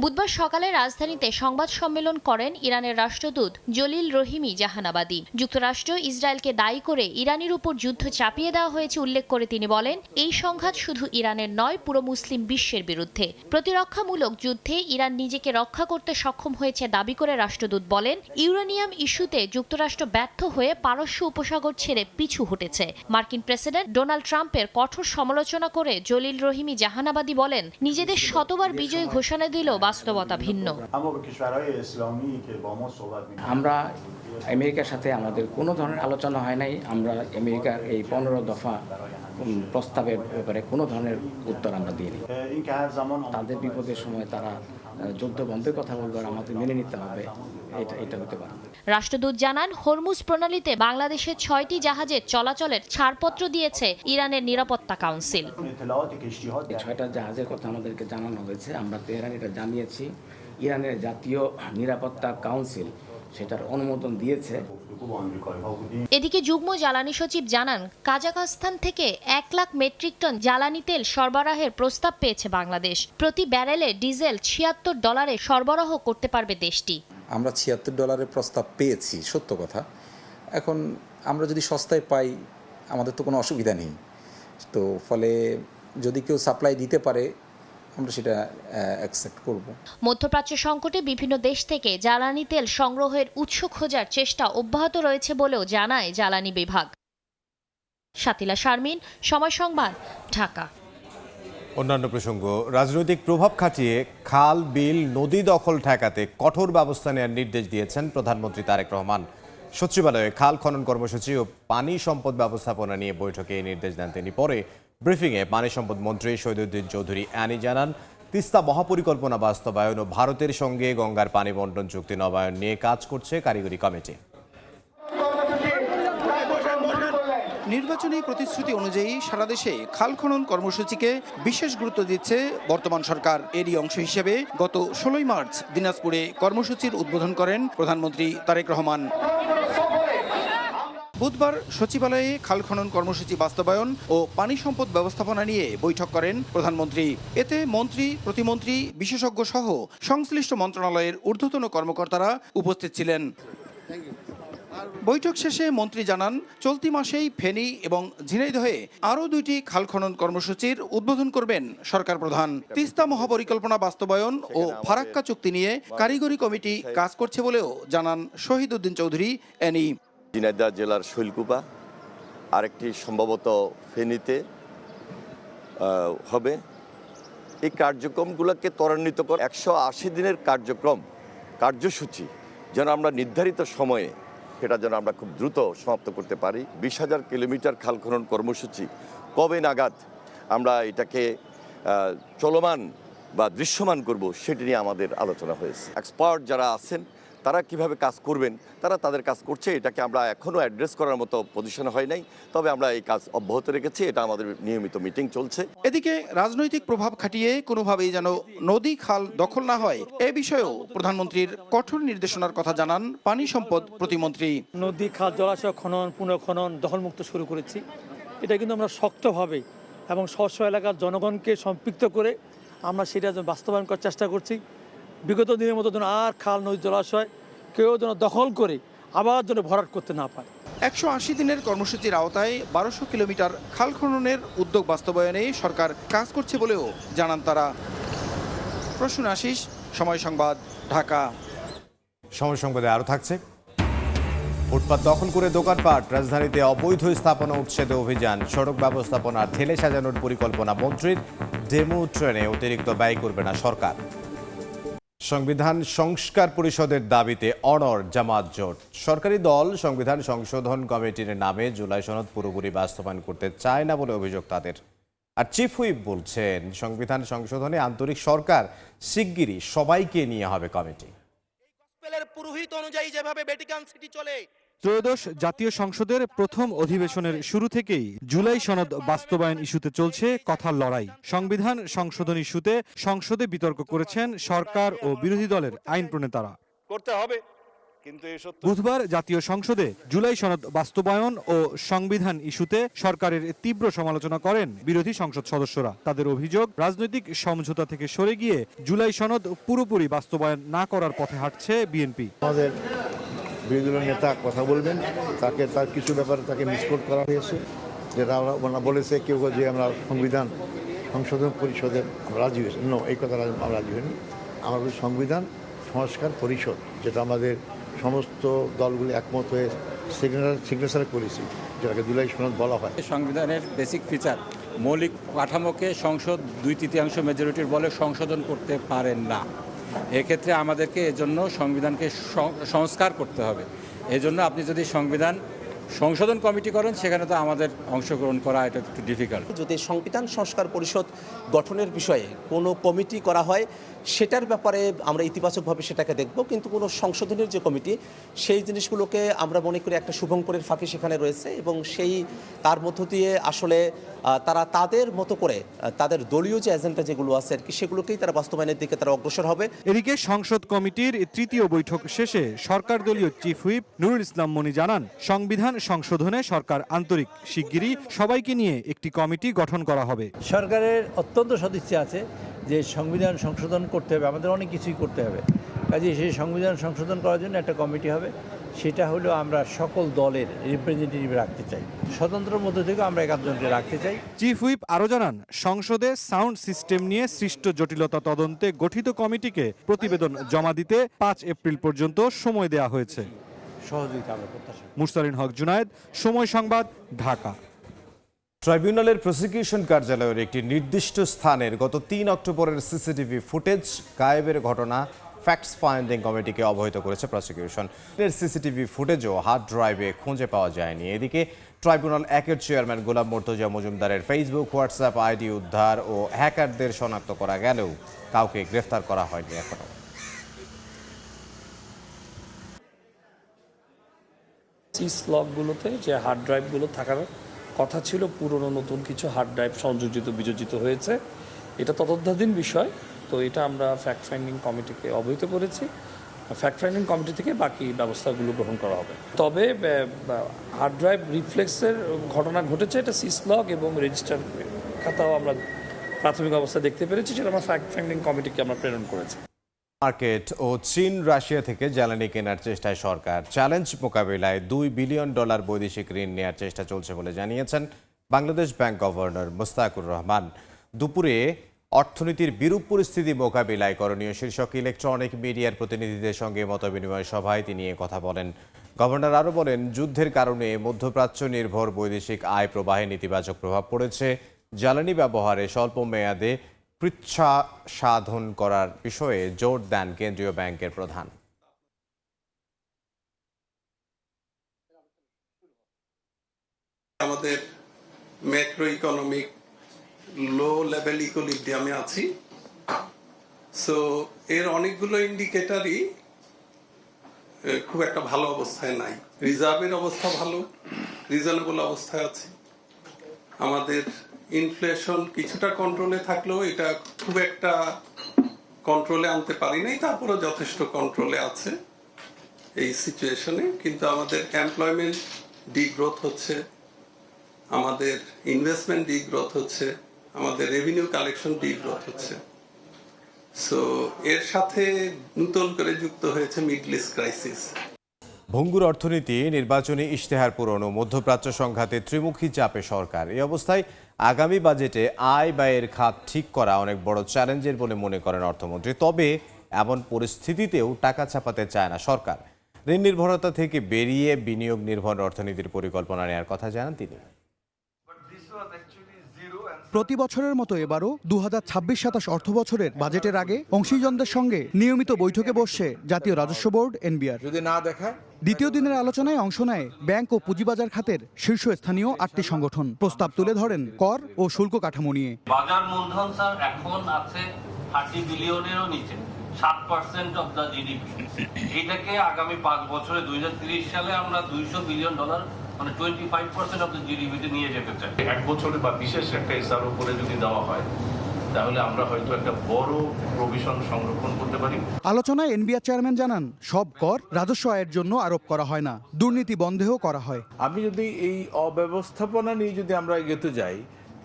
বুধবার সকালে রাজধানীতে সংবাদ সম্মেলন করেন ইরানের রাষ্ট্রদূত জলিল রহিমি জাহানাবাদী। যুক্তরাষ্ট্র ইসরায়েলকে দায়ী করে ইরানের উপর যুদ্ধ চাপিয়ে দেওয়া হয়েছে উল্লেখ করে তিনি বলেন, এই সংঘাত শুধু ইরানের নয়, পুরো মুসলিম বিশ্বের বিরুদ্ধে। প্রতিরক্ষামূলক যুদ্ধে ইরান নিজেকে রক্ষা করতে সক্ষম হয়েছে দাবি করে রাষ্ট্রদূত বলেন, ইউরেনিয়াম ইস্যুতে যুক্তরাষ্ট্র ব্যর্থ হয়ে পারস্য উপসাগর ছেড়ে পিছু হটেছে। মার্কিন প্রেসিডেন্ট ডোনাল্ড ট্রাম্পের কঠোর সমালোচনা করে জলিল রহিমি জাহানাবাদী বলেন, নিজেদের শতবার বিজয় ঘোষণা দিলেও বাস্তবতা ভিন্ন। আমরা আমেরিকার সাথে আমাদের কোনো ধরনের আলোচনা হয় নাই। আমরা আমেরিকার এই 15 দফা প্রস্তাবের ব্যাপারে কোনো ধরনের উত্তর আমরা দিইনি। তাদের বিপদের সময় তারা যুদ্ধ বন্ধের কথা বলবে আর আমাদের মেনে নিতে হবে, এটা হতে পারে। রাষ্ট্রদূত জানান, হরমুজ প্রণালীতে বাংলাদেশের 6টি জাহাজের চলাচলের ছাড়পত্র দিয়েছে ইরানের নিরাপত্তা কাউন্সিল। 6টা জাহাজের কথা আমাদেরকে জানানো হয়েছে, আমরা তেহরান এটা জানিয়েছি। ইরানের জাতীয় নিরাপত্তা কাউন্সিল সেটার অনুমোদন দিয়েছে। এদিকে যুগ্ম জ্বালানি সচিব জানান, কাজাখস্তান থেকে 1 লাখ মেট্রিক টন জ্বালানি তেল সরবরাহের প্রস্তাব পেয়েছে বাংলাদেশ। প্রতি ব্যারেলে ডিজেল $76 সরবরাহ করতে পারবে দেশটি। আমরা $76 প্রস্তাব পেয়েছি, সত্য কথা। এখন আমরা যদি সস্তায় পাই আমাদের তো কোনো অসুবিধা নেই। তো ফলে যদি কেউ সাপ্লাই দিতে পারে আমরা সেটা অ্যাকসেপ্ট করব। মধ্যপ্রাচ্য সংকটে বিভিন্ন দেশ থেকে জ্বালানি তেল সংগ্রহের উৎস খোঁজার চেষ্টা অব্যাহত রয়েছে বলেও জানায় জ্বালানি বিভাগ। শাতিলা শারমিন, সময় সংবাদ, ঢাকা। অন্যান্য প্রসঙ্গ, রাজনৈতিক প্রভাব খাটিয়ে খাল বিল নদী দখল ঠেকাতে কঠোর ব্যবস্থা নেওয়ার নির্দেশ দিয়েছেন প্রধানমন্ত্রী তারেক রহমান। সচিবালয়ে খাল খনন কর্মসূচি ও পানি সম্পদ ব্যবস্থাপনা নিয়ে বৈঠকে এই নির্দেশ দেন তিনি। পরে ব্রিফিংয়ে পানি সম্পদ মন্ত্রী শহীদুদ্দিন চৌধুরী অ্যানি জানান, তিস্তা মহাপরিকল্পনা বাস্তবায়ন ও ভারতের সঙ্গে গঙ্গার পানি বন্টন চুক্তি নবায়ন নিয়ে কাজ করছে কারিগরি কমিটি। নির্বাচনী প্রতিশ্রুতি অনুযায়ী সারা দেশে খাল খনন কর্মসূচিকে বিশেষ গুরুত্ব দিচ্ছে বর্তমান সরকার। এরই অংশ হিসেবে গত 16 মার্চ দিনাজপুরে কর্মসূচির উদ্বোধন করেন প্রধানমন্ত্রী তারেক রহমান। বুধবার সচিবালয়ে খাল খনন কর্মসূচি বাস্তবায়ন ও পানি সম্পদ ব্যবস্থাপনা নিয়ে বৈঠক করেন প্রধানমন্ত্রী। এতে মন্ত্রী, প্রতিমন্ত্রী, বিশেষজ্ঞ সহ সংশ্লিষ্ট মন্ত্রণালয়ের ঊর্ধ্বতন কর্মকর্তারা উপস্থিত ছিলেন। বৈঠক শেষে মন্ত্রী জানান, চলতি মাসেই ফেনী এবং ঝিনাইদহে আরও 2টি খাল খনন কর্মসূচির উদ্বোধন করবেন সরকার প্রধান। তিস্তা মহাপরিকল্পনা বাস্তবায়ন ও ফারাক্কা চুক্তি নিয়ে কারিগরি কমিটি কাজ করছে বলেও জানান শহীদ উদ্দিন চৌধুরী এনি। ঝিনাইদহ জেলার শৈলকুপা, আরেকটি সম্ভবত ফেনীতে হবে। এই কার্যক্রমগুলোকে ত্বরান্বিত করে 180 দিনের কার্যসূচি যেন আমরা নির্ধারিত সময়ে সেটা যেন আমরা খুব দ্রুত সমাপ্ত করতে পারি। 20,000 কিলোমিটার খাল খনন কর্মসূচি কবে নাগাদ আমরা এটাকে চলমান বা দৃশ্যমান করব সেটি নিয়ে আমাদের আলোচনা হয়েছে। এক্সপার্ট যারা আছেন তারা কিভাবে কাজ করবেন, তারা তাদের কাজ করছে। এটাকে আমরা এখনও অ্যাড্রেস করার মতো পজিশন হয় নাই, তবে আমরা এই কাজ অব্যাহত রেখেছি। এটা আমাদের নিয়মিত মিটিং চলছে। এদিকে রাজনৈতিক প্রভাব খাটিয়ে কোনোভাবেই যেন নদী খাল দখল না হয় এ বিষয়েও প্রধানমন্ত্রীর কঠোর নির্দেশনার কথা জানান পানি সম্পদ প্রতিমন্ত্রী। নদী খাল জলাশয় খনন পুনঃখনন দখলমুক্ত শুরু করেছি। এটা কিন্তু আমরা শক্তভাবে এবং স্ব এলাকার জনগণকে সম্পৃক্ত করে আমরা সেটা বাস্তবায়ন করার চেষ্টা করছি। বিগত দিনের মতো যেন আর খাল নদী জলাশয় কেউ যেন দখল করে আবার যেন ভরাট করতে না পারে। 180 দিনের কর্মসূচির আওতায় 1200 কিলোমিটার খাল খননের উদ্যোগ বাস্তবায়নে সরকার কাজ করছে বলেও জানান তারা। প্রসূন আশিস, সময় সংবাদ, ঢাকা। সময় সংবাদে আরও থাকছে। ফুটপাত দখল করে দোকানপাট, রাজধানীতে অবৈধ স্থাপনা উচ্ছেদে অভিযান, সড়ক ব্যবস্থাপনা ঠেলে সাজানোর পরিকল্পনা মন্ত্রীর, ডেমু ট্রেনে অতিরিক্ত ব্যয় করবে না সরকার। সংবিধান সংস্কার পরিষদের দাবিতে অনড় জামাত জোট। সরকারি দল সংবিধান সংশোধন কমিটির নামে জুলাই সনদ পুরোপুরি বাস্তবায়ন করতে চায় না বলে অভিযোগ তাদের। আর চিফ হুইপ বলছেন, সংবিধান সংশোধনে আন্তরিক সরকার, শিগগিরই সবাইকে নিয়ে হবে কমিটি। পুরোহিত অনুযায়ী যেভাবে ভ্যাটিকান সিটি চলে। ত্রয়োদশ জাতীয় সংসদের প্রথম অধিবেশনের শুরু থেকেই জুলাই সনদ বাস্তবায়ন ইস্যুতে চলছে কথার লড়াই। সংবিধান সংশোধন ইস্যুতে সংসদে বিতর্ক করেছেন সরকার ও বিরোধী দলের আইন প্রণেতারা। করতে হবে, কিন্তু বুধবার জাতীয় সংসদে জুলাই সনদ বাস্তবায়ন ও সংবিধান ইস্যুতে সরকারের তীব্র সমালোচনা করেন বিরোধী সংসদ সদস্যরা। তাদের অভিযোগ, রাজনৈতিক সমঝোতা থেকে সরে গিয়ে জুলাই সনদ পুরোপুরি বাস্তবায়ন না করার পথে হাঁটছে বিএনপি। আমাদের বিরোধী দলের নেতা কথা বলবেন, তার কিছু ব্যাপারে তাকে মিসকোট করা হয়েছে, যেটা আমরা বলেছে কেউ যে আমরা সংবিধান সংশোধন পরিষদে রাজি হয়েছে। এই কথা আমরা রাজি হইনি। আমরা সংবিধান সংস্কার পরিষদ, যেটা আমাদের সমস্ত দলগুলি একমত হয়ে সিগনেচার করেছি, যেটাকে জুলাই সনদ বলা হয়। সংবিধানের বেসিক ফিচার, মৌলিক কাঠামোকে সংসদ 2/3 মেজরিটির বলে সংশোধন করতে পারেন না। এক্ষেত্রে আমাদেরকে এজন্য সংবিধানকে সংস্কার করতে হবে। এজন্য আপনি যদি সংবিধান সংশোধন কমিটি করেন, সেখানে তো আমাদের অংশগ্রহণ করা এটা একটু ডিফিকাল্ট। যদি সংবিধান সংস্কার পরিষদ গঠনের বিষয়ে কোনো কমিটি করা হয়, সেটার ব্যাপারে আমরা ইতিবাচকভাবে সেটাকে দেখব, কিন্তু কোনো সংশোধনের যে কমিটি, সেই জিনিসগুলোকে আমরা মনে করি একটা শুভঙ্করের ফাঁকি সেখানে রয়েছে, এবং তার মধ্য দিয়ে আসলে তারা তাদের মতো করে তাদের দলীয় যে এজেন্ডা যেগুলো আছে আর কি, সেগুলোকেই তারা বাস্তবায়নের দিকে তারা অগ্রসর হবে। এদিকে সংসদ কমিটির তৃতীয় বৈঠক শেষে সরকার দলীয় চিফ হুইপ নুরুল ইসলাম মনি জানান, সংবিধান সংশোধনে সরকার আন্তরিক, শিগগিরই সবাইকে নিয়ে একটি কমিটি গঠন করা হবে। সরকারের অত্যন্ত সদিচ্ছা আছে যে সংবিধান সংশোধন করতে হবে, আমাদের অনেক কিছুই করতে হবে। কাজে সেই সংবিধান সংশোধন করার জন্য একটা কমিটি হবে। সেটা হলো আমরা সকল দলের রিপ্রেজেন্টেটিভ রাখতে চাই, স্বতন্ত্র মধ্য থেকে আমরা 1 জনকে রাখতে চাই। চিফ হুইপ আরও জানান, সংসদে সাউন্ড সিস্টেম নিয়ে সৃষ্ট জটিলতা তদন্তে গঠিত কমিটিকে প্রতিবেদন জমা দিতে 5 এপ্রিল পর্যন্ত সময় দেওয়া হয়েছে। সহযোগিতা আমরা প্রত্যাশা। মুরসালিন হক জুনায়েদ, সময় সংবাদ, ঢাকা। ট্রাইব্যুনালের প্রসিকিউশন কার্যালয়ের একটি নির্দিষ্ট স্থানের গত 3 অক্টোবরের সিসিটিভি ফুটেজ গায়েবের ঘটনা ফ্যাক্টস ফাইন্ডিং কমিটিকে অবহিত করেছে প্রসিকিউশন। এর সিসিটিভি ফুটেজও হার্ড ড্রাইভে খুঁজে পাওয়া যায়নি। এদিকে ট্রাইব্যুনাল 1-এর চেয়ারম্যান গোলাম মর্তজা মজুমদারের ফেসবুক, হোয়াটসঅ্যাপ আইডি উদ্ধার ও হ্যাকারদের শনাক্ত করা গেলেও কাউকে গ্রেফতার করা হয়নি এখনো। সিস লকগুলোতে যে হার্ড ড্রাইভগুলো থাকার কথা ছিল, পুরনো নতুন কিছু হার্ড ড্রাইভ সংযোজিত বিযোজিত হয়েছে। এটা তদন্তাধীন বিষয়, তো এটা আমরা ফ্যাক্ট ফাইন্ডিং কমিটিকে অবহিত করেছি। ফ্যাক্ট ফাইন্ডিং কমিটি থেকে বাকি ব্যবস্থাগুলো গ্রহণ করা হবে। তবে হার্ড ড্রাইভ রিফ্লেক্সের ঘটনা ঘটেছে, এটা সিস লক এবং রেজিস্টার খাতাও আমরা প্রাথমিক অবস্থা দেখতে পেরেছি, সেটা আমরা ফ্যাক্ট ফাইন্ডিং কমিটিকে আমরা প্রেরণ করেছি। মার্কেট ও চীন রাশিয়া থেকে জ্বালানি কেনার চেষ্টায় সরকার। চ্যালেঞ্জ মোকাবিলায় $2 বিলিয়ন বৈদেশিক ঋণ নেওয়ার চেষ্টা চলছে বলে জানিয়েছেন বাংলাদেশ ব্যাংক গভর্নর মোস্তাকুর রহমান। দুপুরে অর্থনীতির বিরূপ পরিস্থিতি মোকাবিলায় করণীয় শীর্ষক ইলেকট্রনিক মিডিয়ার প্রতিনিধিদের সঙ্গে মতবিনিময় সভায় তিনি এ কথা বলেন। গভর্নর আরও বলেন, যুদ্ধের কারণে মধ্যপ্রাচ্য নির্ভর বৈদেশিক আয় প্রবাহে নেতিবাচক প্রভাব পড়েছে। জ্বালানি ব্যবহারে স্বল্প মেয়াদে পৃচ্ছা সাধন করার বিষয়ে জোর দেন কেন্দ্রীয় ব্যাংকের প্রধান। আমাদের ম্যাক্রো ইকোনমিক লো লেভেল ইকুইলিব্রিয়ামে আছি। সো এর অনেকগুলো ইন্ডিকেটরই খুব একটা ভালো অবস্থায় নাই। রিজার্ভের অবস্থা ভালো, রিজনেবল অবস্থায় আছে। আমাদের ইনফ্লেশন কিছুটা কন্ট্রোলে থাকলেও এটা খুব একটা কন্ট্রোলে আনতে পারি নাই, তারপরে যথেষ্ট কন্ট্রোলে আছে এই সিচুয়েশনে। কিন্তু আমাদের এমপ্লয়মেন্ট ডিগ্রোথ হচ্ছে, আমাদের ইনভেস্টমেন্ট ডিগ্রোথ হচ্ছে, আমাদের রেভিনিউ কালেকশন ডিগ্রোথ হচ্ছে। সো এর সাথে নতুন করে যুক্ত হয়েছে মিডল ইস্ট ক্রাইসিস। ভঙ্গুর অর্থনীতি, নির্বাচনী ইশতেহার পূরণ ও মধ্যপ্রাচ্য সংঘাতে ত্রিমুখী চাপে সরকার। এই অবস্থায় আগামী বাজেটে আয় ব্যয়ের খাত ঠিক করা অনেক বড় চ্যালেঞ্জের বলে মনে করেন অর্থমন্ত্রী। তবে এমন পরিস্থিতিতেও টাকা ছাপাতে চায় না সরকার। ঋণ নির্ভরতা থেকে বেরিয়ে বিনিয়োগ নির্ভর অর্থনীতির পরিকল্পনা নেওয়ার কথা জানান তিনি। প্রতি বছরের মতো এবারও 2026-27 অর্থ বছরের বাজেটের আগে অংশীজনদের সঙ্গে নিয়মিত বৈঠকে বসছে জাতীয় রাজস্ব বোর্ড এনবিআর। যদি না দেখায়, দ্বিতীয় দিনের আলোচনায় অংশ নেয় ব্যাংক ও পুঁজিবাজার খাতের শীর্ষস্থানীয় 8টি সংগঠন। প্রস্তাব তুলে ধরেন কর ও শুল্ক কাঠামো নিয়ে। বাজার মূলধন স্যার এখন আছে 30 বিলিয়নেরও নিচে, 7% অফ দ্য জিডিপি। এটাকে আগামী 5 বছরে 2030 সালে আমরা $200 বিলিয়ন, মানে 25% অফ দ্য জিডিপিতে নিয়ে যেতে চাই। 1 বছরে বা বিশেষ একটা এসআর উপরে যদি দেওয়া হয়, তাহলে আমরা হয়তো একটা বড় প্রভিশন সংরক্ষণ করতে পারি। আলোচনায় এনবিআর চেয়ারম্যান জানান, সব কর রাজস্ব আয়ের জন্য আরোপ করা হয় না, দুর্নীতি বন্ধেও করা হয়। আমি যদি এই অব্যবস্থাপনা নিয়ে যদি আমরা এগোতে যাই,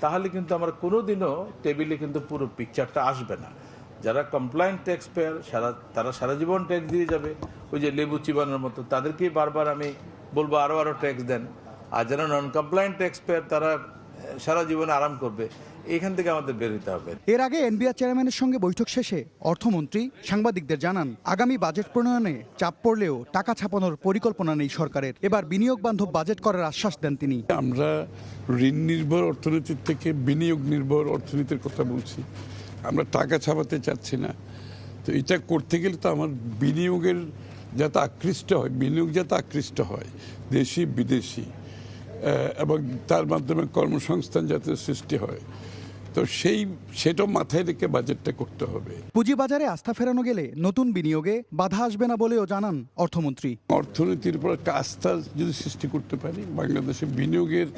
তাহলে কিন্তু আমরা কোনোদিনও টেবিলে কিন্তু পুরো পিকচারটা আসবে না। যারা কমপ্লায়েন্ট ট্যাক্স পেয়ার তারা সারা জীবন ট্যাক্স দিয়ে যাবে, ওই যে লেবু চিবানোর মতো। তাদেরকেই বারবার আমি বলবো আরও ট্যাক্স দেন। আর যারা নন কমপ্লায়েন্ট ট্যাক্স পেয়ার তারা সারা জীবনে আরাম করবে। এখান থেকে আমাদের বের হতে হবে। এর আগে এনবিআর চেয়ারম্যানের সঙ্গে বৈঠক শেষে অর্থমন্ত্রী সাংবাদিকদের জানান, আগামী বাজেট প্রণয়নে চাপ পড়লেও টাকা ছাপানোর পরিকল্পনা নেই সরকারের। এবার বিনিয়োগ বান্ধব বাজেট করার আশ্বাস দেন তিনি। আমরা ঋণ নির্ভর অর্থনীতির থেকে বিনিয়োগ নির্ভর অর্থনীতির কথা বলছি। আমরা টাকা ছাপাতে চাচ্ছি না। তো এটা করতে গেলে তো আমার বিনিয়োগের যাতে আকৃষ্ট হয়, বিনিয়োগ যাতে আকৃষ্ট হয় দেশি বিদেশি, এবং তার মাধ্যমে কর্মসংস্থান যাতে সৃষ্টি হয়, তো সেটা মাথায় রেখে বাজেটটা করতে হবে। পুঁজিবাজারে আস্থা ফেরানো গেলে নতুন বিনিয়োগে বাধা আসবে না বলেও জানান অর্থমন্ত্রী। অর্থনীতির উপর একটা আস্থা যদি সৃষ্টি করতে পারি, বাংলাদেশে বিনিয়োগের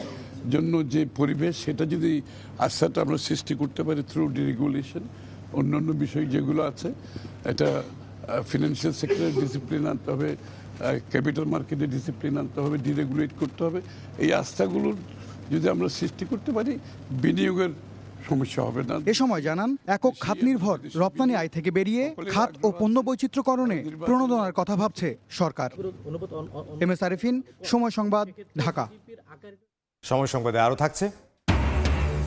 জন্য যে পরিবেশ, সেটা যদি আস্থাটা আমরা সৃষ্টি করতে পারি থ্রু ডিরেগুলেশন, অন্যান্য বিষয় যেগুলো আছে, এটা ফিনান্সিয়াল সেক্টরে ডিসিপ্লিন আনতে হবে, ক্যাপিটাল মার্কেটে ডিসিপ্লিন আনতে হবে, ডিরেগুলেট করতে হবে। এই আস্থাগুলোর যদি আমরা সৃষ্টি করতে পারি, বিনিয়োগের সমস্যা হবে না। এ সময় জানান, একক খাত নির্ভর রপ্তানি আয় থেকে বেরিয়ে খাত ও পণ্য বৈচিত্র্যকরণে প্রণোদনার কথা ভাবছে সরকার। এমএস আরিফিন, সময় সংবাদ, ঢাকা। সময় সংবাদে আরও থাকছে।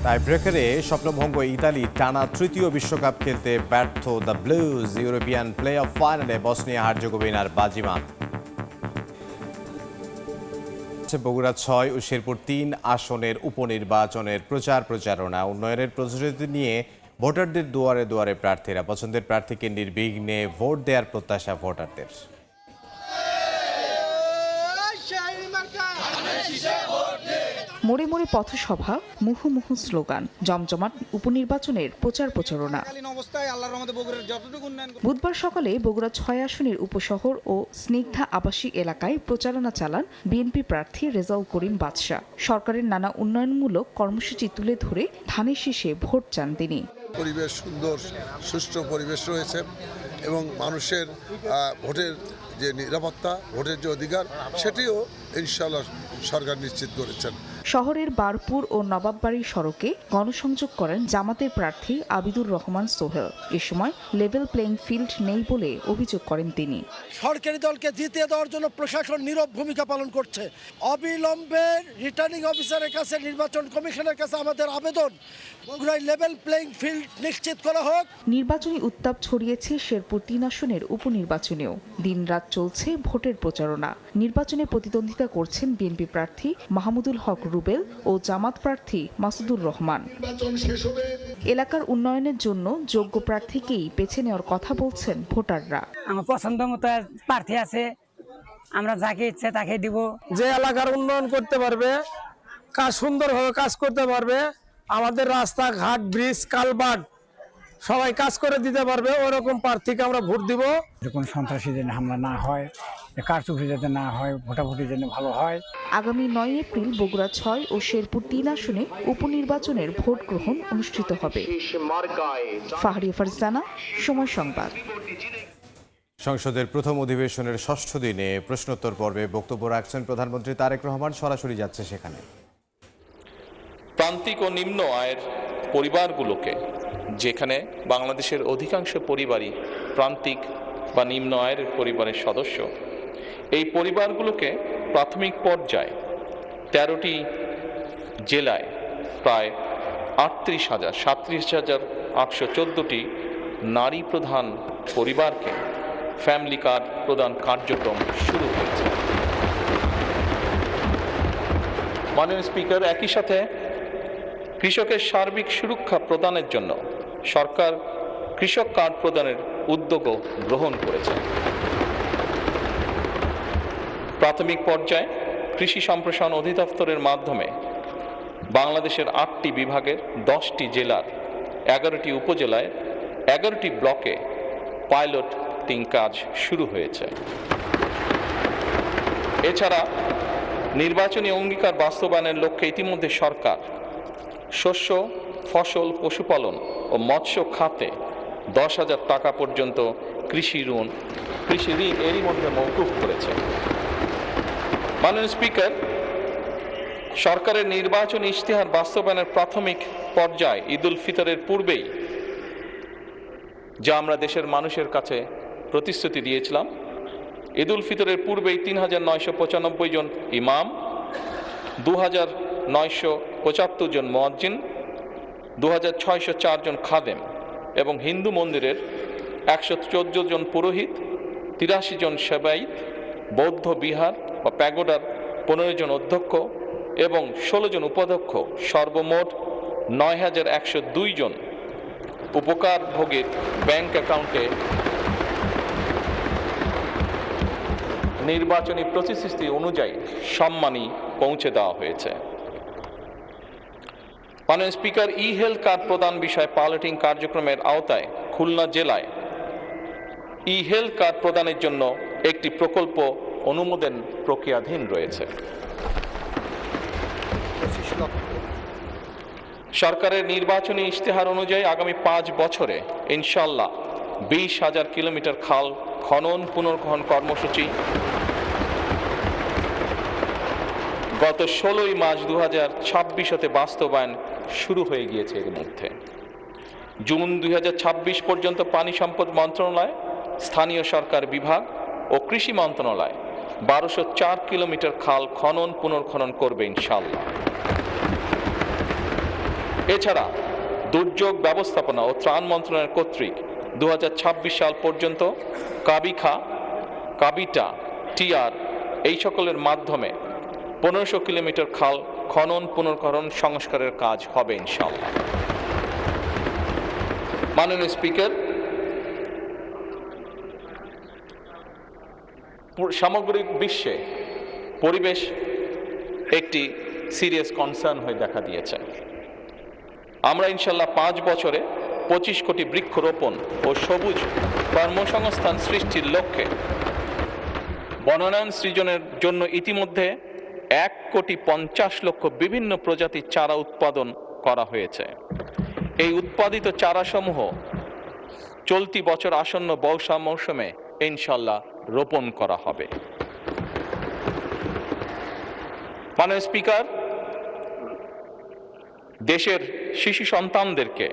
টাই ব্রেকারে স্বপ্নভঙ্গ ইতালি, টানা তৃতীয় বিশ্বকাপ খেলতে ব্যর্থ the blues. European play of ফাইনালে বসনিয়া হার্জেগোভিনার বাজিমাত। বগুড়া 6 ও শেরপুর 3 আসনের উপনির্বাচনের প্রচারণা। উন্নয়নের প্রতিশ্রুতি নিয়ে ভোটারদের দুয়ারে দুয়ারে প্রার্থীরা। পছন্দের প্রার্থীকে নির্বিঘ্নে ভোট দেওয়ার প্রত্যাশা ভোটারদের। মোড়ে মোড়ে পথসভা, মুহুর্মুহু স্লোগান, জমজমাট উপনির্বাচনের প্রচারণা। বুধবার সকালে বগুড়া 6 আসনের উপশহর ও স্নিগ্ধা আবাসিক এলাকায় প্রচারণা চালান বিএনপি প্রার্থী রেজাউল করিম বাদশা। সরকারের নানা উন্নয়নমূলক কর্মসূচি তুলে ধরে ধানের শীষে ভোট চান তিনি। পরিবেশ সুন্দর, সুষ্ঠু পরিবেশ রয়েছে এবং মানুষের ভোটের যে নিরাপত্তা, ভোটের যে অধিকার, সেটিও ইনশাআল্লাহ সরকার নিশ্চিত করেছেন। শহরের বারপুর ও নবাববাড়ি সড়কে গণসংযোগ করেন জামাতের প্রার্থী আবিদুর রহমান সোহেল। এ সময় লেভেল প্লেইং ফিল্ড নেই বলে অভিযোগ করেন তিনি। সরকারি দলকে জিতিয়ে দেওয়ার জন্য প্রশাসন নীরব ভূমিকা পালন করছে। অবিলম্বে রিটার্নিং অফিসারের কাছে, নির্বাচন কমিশনের কাছে আমাদের আবেদন, বগুড়ায় লেভেল প্লেইং ফিল্ড নিশ্চিত করা হোক। নির্বাচনী উত্তাপ ছড়িয়েছে শেরপুর 3 আসনের উপনির্বাচনেও। দিনরাত চলছে ভোটের প্রচারণা। নির্বাচনে প্রতিদ্বন্দ্বিতা করছেন বিএনপি প্রার্থী মাহমুদুল হক রুবেল ও জামাত প্রার্থী মাসুদুর রহমান। এলাকার উন্নয়নের জন্য যোগ্য প্রার্থীকেই বেছে নেওয়ার কথা বলছেন ভোটাররা। আমার পছন্দ মতো প্রার্থী আছে, আমরা যাকে ইচ্ছে তাকে দিব। যে এলাকার উন্নয়ন করতে পারবে, কাজ সুন্দরভাবে কাজ করতে পারবে, আমাদের রাস্তাঘাট, ব্রিজ, কালভার্ট সবাই কাজ করে দিতে পারবে, ওরকম প্রার্থীকে আমরা ভোট দিব। কোনো সন্ত্রাসী যেন হামলা না হয়, কারচুপি যাতে না হয়, ভোটাভুটি যেন ভালো হয়। আগামী 9 এপ্রিল বগুড়া 6 ও শেরপুর 3 আসনে উপনির্বাচনের ভোট গ্রহণ অনুষ্ঠিত হবে। ফাহরিয়া ফারজানা, সময় সংবাদ। সংসদের প্রথম অধিবেশনের 6ষ্ঠ দিনে প্রশ্নোত্তর পর্বে বক্তব্য রাখছেন প্রধানমন্ত্রী তারেক রহমান। সরাসরি যাচ্ছে সেখানে। প্রান্তিক ও নিম্ন আয়ের পরিবারগুলোকে, যেখানে বাংলাদেশের অধিকাংশ পরিবারই প্রান্তিক বা নিম্ন আয়ের পরিবারের সদস্য, এই পরিবারগুলোকে প্রাথমিক পর্যায়ে 13টি জেলায় প্রায় 37,814টি নারী প্রধান পরিবারকে ফ্যামিলি কার্ড প্রদান কার্যক্রম শুরু হয়েছে। মাননীয় স্পিকার, একই সাথে কৃষকের সার্বিক সুরক্ষা প্রদানের জন্য সরকার কৃষক কার্ড প্রদানের উদ্যোগও গ্রহণ করেছে। প্রাথমিক পর্যায়ে কৃষি সম্প্রসারণ অধিদপ্তরের মাধ্যমে বাংলাদেশের 8টি বিভাগের 10টি জেলার 11টি উপজেলায় 11টি ব্লকে পাইলটিং কাজ শুরু হয়েছে। এছাড়া নির্বাচনী অঙ্গীকার বাস্তবায়নের লক্ষ্যে ইতিমধ্যে সরকার শস্য, ফসল, পশুপালন ও মৎস্য খাতে 10,000 টাকা পর্যন্ত কৃষি ঋণ এরই মধ্যে মওকুফ করেছে। মাননীয় স্পিকার, সরকারের নির্বাচনী ইশতেহার বাস্তবায়নের প্রাথমিক পর্যায়ে ঈদুল ফিতরের পূর্বেই যা আমরা দেশের মানুষের কাছে প্রতিশ্রুতি দিয়েছিলাম, ঈদুল ফিতরের পূর্বেই 3,995 জন ইমাম, 2,975 জন মুয়াজ্জিন, 2,604 জন খাদেম এবং হিন্দু মন্দিরের 114 জন পুরোহিত, 83 জন সেবায়িত, বৌদ্ধ বিহার বা প্যাগোডার 15 জন অধ্যক্ষ এবং 16 জন উপাধ্যক্ষ, সর্বমোট 9,102 জন উপকারভোগীর ব্যাংক অ্যাকাউন্টে নির্বাচনী প্রতিশ্রুতি অনুযায়ী সম্মানী পৌঁছে দেওয়া হয়েছে। মাননীয় স্পিকার, ই হেলথ কার্ড প্রদান বিষয়ে পাইলটিং কার্যক্রমের আওতায় খুলনা জেলায় ই হেলথ কার্ড প্রদানের জন্য একটি প্রকল্প অনুমোদন প্রক্রিয়াধীন রয়েছে। সরকারের নির্বাচনী ইশতেহার অনুযায়ী আগামী 5 বছরে ইনশাল্লাহ 20,000 কিলোমিটার খাল খনন পুনর্খনন কর্মসূচি গত 16 মার্চ 2026 হতে বাস্তবায়ন শুরু হয়ে গিয়েছে। এর মধ্যে জুন 2026 পর্যন্ত পানি সম্পদ মন্ত্রণালয়, স্থানীয় সরকার বিভাগ ও কৃষি মন্ত্রণালয় 1204 কিলোমিটার খাল খনন পুনর্খনন করবে ইনশাল্লাহ। এছাড়া দুর্যোগ ব্যবস্থাপনা ও ত্রাণ মন্ত্রণালয় কর্তৃক 2026 সাল পর্যন্ত কাবিখা, কাবিটা, টিআর এই সকলের মাধ্যমে 1500 কিলোমিটার খাল খনন পুনর্খনন সংস্কারের কাজ হবে ইনশাআল্লাহ। মাননীয় স্পিকার, সামগ্রিক বিশ্বে পরিবেশ একটি সিরিয়াস কনসার্ন হয়ে দেখা দিয়েছে। আমরা ইনশাল্লাহ 5 বছরে 25 কোটি বৃক্ষরোপণ ও সবুজ কর্মসংস্থান সৃষ্টির লক্ষ্যে বনায়ন সৃজনের জন্য ইতিমধ্যে 1,50,00,000 বিভিন্ন প্রজাতির চারা উৎপাদন করা হয়েছে। এই উৎপাদিত চারাসমূহ চলতি বছর আসন্ন বর্ষা মৌসুমে ইনশাল্লাহ রোপণ করা হবে। মাননীয় স্পিকার, দেশের শিশু সন্তানদেরকে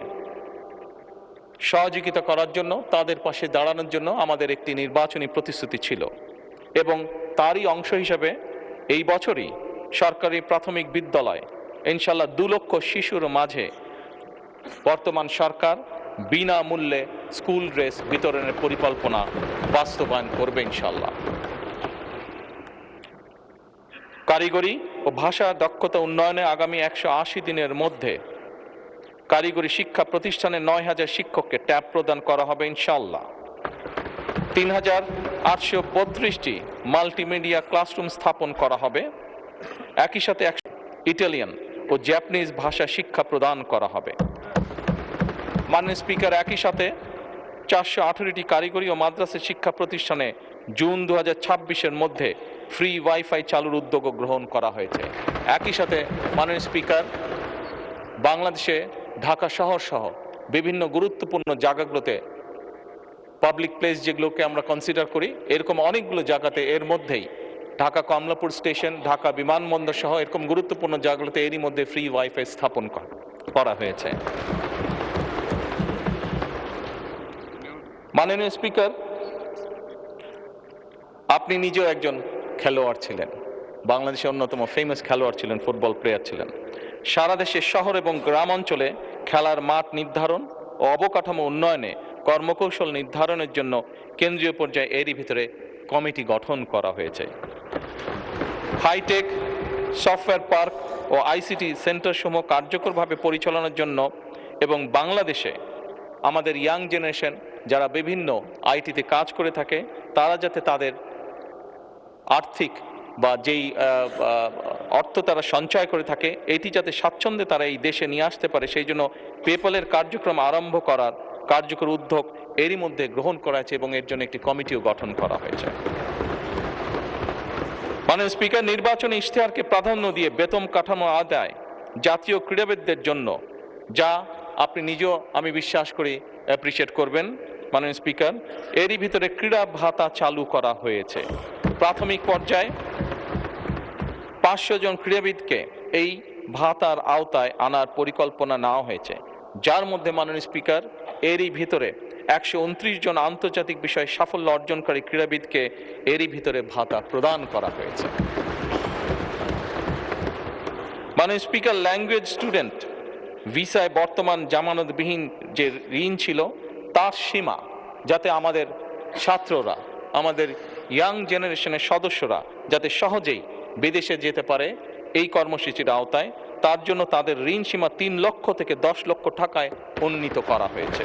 সহযোগিতা করার জন্য, তাদের পাশে দাঁড়ানোর জন্য আমাদের একটি নির্বাচনী প্রতিশ্রুতি ছিল এবং তারই অংশ হিসেবে এই বছরই সরকারি প্রাথমিক বিদ্যালয় ইনশাল্লাহ 2 লক্ষ শিশুর মাঝে বর্তমান সরকার বিনামূল্যে স্কুল ড্রেস বিতরণের পরিকল্পনা বাস্তবায়ন করবে ইনশাল্লাহ। কারিগরি ও ভাষা দক্ষতা উন্নয়নে আগামী 180 দিনের মধ্যে কারিগরি শিক্ষা প্রতিষ্ঠানে 9000 শিক্ষককে ট্যাব প্রদান করা হবে ইনশাল্লাহ। 3832টি মাল্টিমিডিয়া ক্লাসরুম স্থাপন করা হবে। একই সাথে ইটালিয়ান ও জাপানিজ ভাষা শিক্ষা প্রদান করা হবে। মাননীয় স্পিকার, একই সাথে 418টি কারিগরি ও মাদ্রাসা শিক্ষা প্রতিষ্ঠানে জুন 2026-এর মধ্যে ফ্রি ওয়াইফাই চালুর উদ্যোগও গ্রহণ করা হয়েছে। একই সাথে মাননীয় স্পিকার, বাংলাদেশে ঢাকা শহর সহ বিভিন্ন গুরুত্বপূর্ণ জায়গাগুলোতে পাবলিক প্লেস যেগুলোকে আমরা কনসিডার করি, এরকম অনেকগুলো জায়গাতে এর মধ্যেই ঢাকা কমলাপুর স্টেশন, ঢাকা বিমানবন্দর সহ এরকম গুরুত্বপূর্ণ জায়গাগুলোতে এরই মধ্যে ফ্রি ওয়াইফাই স্থাপন করা হয়েছে। মাননীয় স্পিকার, আপনি নিজেও একজন খেলোয়াড় ছিলেন, বাংলাদেশের অন্যতম ফেমাস খেলোয়াড় ছিলেন, ফুটবল প্লেয়ার ছিলেন। সারা দেশের শহর এবং গ্রাম অঞ্চলে খেলার মাঠ নির্ধারণ ও অবকাঠামো উন্নয়নে কর্মকৌশল নির্ধারণের জন্য কেন্দ্রীয় পর্যায়ে এরই ভিতরে কমিটি গঠন করা হয়েছে। হাইটেক সফটওয়্যার পার্ক ও আইসিটি সেন্টারসমূহ কার্যকরভাবে পরিচালনার জন্য এবং বাংলাদেশে আমাদের ইয়াং জেনারেশন যারা বিভিন্ন আইটিতে কাজ করে থাকে, তারা যাতে তাদের আর্থিক বা যেই অর্থ তারা সঞ্চয় করে থাকে, এটি যাতে স্বাচ্ছন্দ্যে তারা এই দেশে নিয়ে আসতে পারে, সেই জন্য পেপ্যালের কার্যক্রম আরম্ভ করার কার্যকর উদ্যোগ এরই মধ্যে গ্রহণ করা হয়েছে এবং এর জন্য একটি কমিটিও গঠন করা হয়েছে। মাননীয় স্পিকার, নির্বাচনী ইশতেহারকে প্রাধান্য দিয়ে বেতন কাঠামো আদায় জাতীয় ক্রীড়াবিদদের জন্য, যা আপনি নিজেও আমি বিশ্বাস করি অ্যাপ্রিসিয়েট করবেন মাননীয় স্পিকার, এরই ভিতরে ক্রীড়া ভাতা চালু করা হয়েছে। প্রাথমিক পর্যায়ে 500 জন ক্রীড়াবিদকে এই ভাতার আওতায় আনার পরিকল্পনা নেওয়া হয়েছে, যার মধ্যে মাননীয় স্পিকার এরই ভিতরে 129 জন আন্তর্জাতিক বিষয়ে সাফল্য অর্জনকারী ক্রীড়াবিদকে এরই ভিতরে ভাতা প্রদান করা হয়েছে। মাননীয় স্পিকার, ল্যাঙ্গুয়েজ স্টুডেন্ট ভিসায় বর্তমান জামানতবিহীন যে ঋণ ছিল তার সীমা যাতে আমাদের ছাত্ররা, আমাদের ইয়াং জেনারেশনের সদস্যরা যাতে সহজেই বিদেশে যেতে পারে এই কর্মসূচির আওতায়, তার জন্য তাদের ঋণ সীমা 3 লক্ষ থেকে 10 লক্ষ টাকায় উন্নীত করা হয়েছে।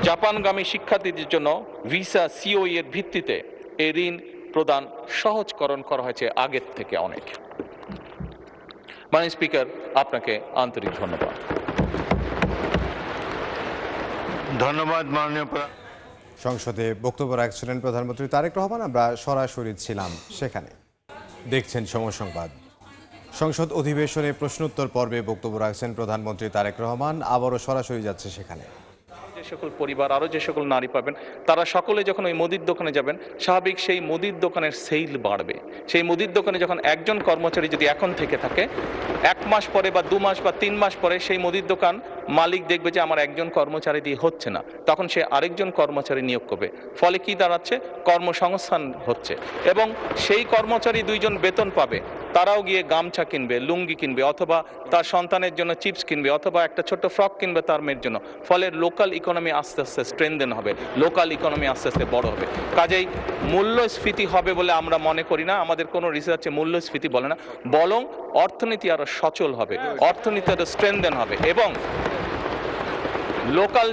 জাপানগামী শিক্ষার্থীদের জন্য ভিসা সিওই এর ভিত্তিতে এই ঋণ প্রদান সহজকরণ করা হয়েছে আগের থেকে অনেক। মাননীয় স্পিকার, আপনাকে আন্তরিক ধন্যবাদ। ধন্যবাদ মাননীয় সংসদে বক্তব্য রাখছিলেন প্রধানমন্ত্রী তারেক রহমান। আমরা সরাসরি ছিলাম সেখানে। দেখছেন সময় সংবাদ। সংসদ অধিবেশনে প্রশ্নোত্তর পর্বে বক্তব্য রাখছেন প্রধানমন্ত্রী তারেক রহমান। আবারও সরাসরি যাচ্ছে সেখানে। যে সকল পরিবার, আরো যে সকল নারী পাবেন, তারা সকলে যখন ওই মুদির দোকানে যাবেন, স্বাভাবিক সেই মুদির দোকানের সেল বাড়বে। সেই মুদির দোকানে যখন একজন কর্মচারী যদি এখন থেকে থাকে, 1 মাস পরে বা 2 মাস বা 3 মাস পরে সেই মুদির দোকান মালিক দেখবে যে আমার একজন কর্মচারী দিয়ে হচ্ছে না, তখন সে আরেকজন কর্মচারী নিয়োগ করবে। ফলে কি দাঁড়াচ্ছে? কর্মসংস্থান হচ্ছে এবং সেই কর্মচারী 2 জন বেতন পাবে। তারাও গিয়ে গামছা কিনবে, লুঙ্গি কিনবে, অথবা তার সন্তানের জন্য চিপস কিনবে, অথবা একটা ছোট্ট ফ্রক কিনবে তার মেয়ের জন্য। ফলে লোকাল ইকোনমি আস্তে আস্তে স্ট্রেনদেন হবে, লোকাল ইকোনমি আস্তে আস্তে বড় হবে। কাজেই মূল্যস্ফীতি হবে বলে আমরা মনে করি না, আমাদের কোনো রিসার্চে মূল্যস্ফীতি বলে না, বরং অর্থনীতি আরো সচল হবে, অর্থনীতি আরো স্ট্রেনদেন হবে এবং লোকাল